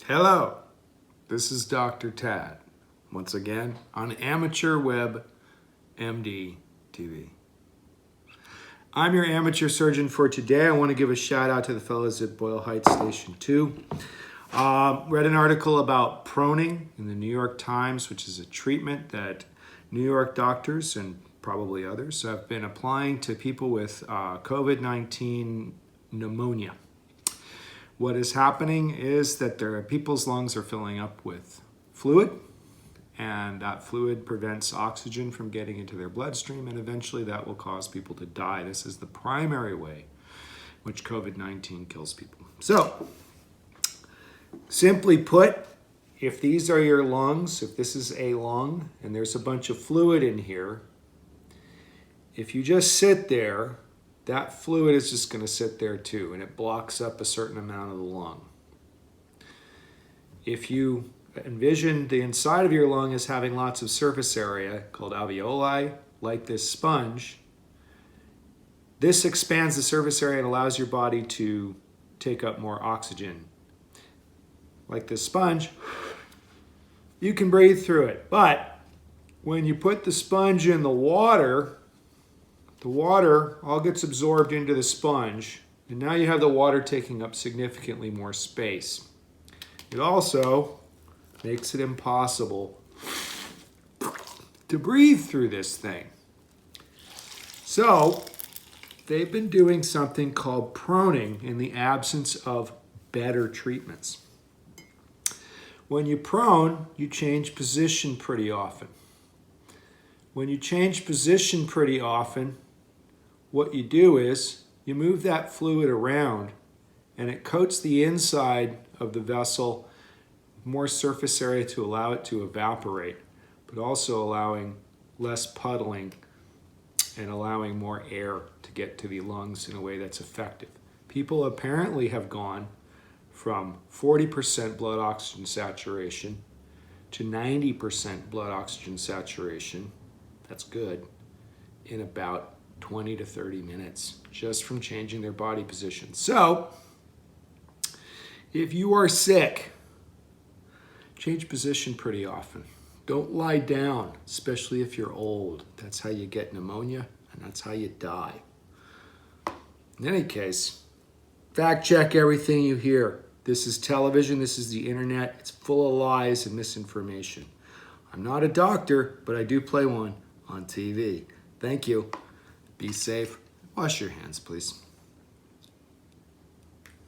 Hello, this is Dr. Tad, once again on Amateur Web MD TV. I'm your amateur surgeon for today. I want to give a shout out to the fellows at Boyle Heights Station 2. Read an article about proning in the New York Times, which is a treatment that New York doctors and probably others have been applying to people with COVID-19 pneumonia. What is happening is that people's lungs are filling up with fluid, and that fluid prevents oxygen from getting into their bloodstream, and eventually that will cause people to die. This is the primary way which COVID-19 kills people. So, simply put, if these are your lungs, if this is a lung, and there's a bunch of fluid in here, if you just sit there, that fluid is just going to sit there too, and it blocks up a certain amount of the lung. If you envision the inside of your lung as having lots of surface area called alveoli, like this sponge, this expands the surface area and allows your body to take up more oxygen. Like this sponge, you can breathe through it. But when you put the sponge in the water all gets absorbed into the sponge, and now you have the water taking up significantly more space. It also makes it impossible to breathe through this thing. So, they've been doing something called proning in the absence of better treatments. When you prone, you change position pretty often. When you change position pretty often, what you do is you move that fluid around and it coats the inside of the vessel with more surface area to allow it to evaporate, but also allowing less puddling and allowing more air to get to the lungs in a way that's effective. People apparently have gone from 40% blood oxygen saturation to 90% blood oxygen saturation, that's good, in about 20 to 30 minutes just from changing their body position. So, if you are sick, change position pretty often. Don't lie down, especially if you're old. That's how you get pneumonia, and that's how you die. In any case, fact check everything you hear. This is television, this is the internet. It's full of lies and misinformation. I'm not a doctor, but I do play one on TV. Thank you. Be safe. Wash your hands, please.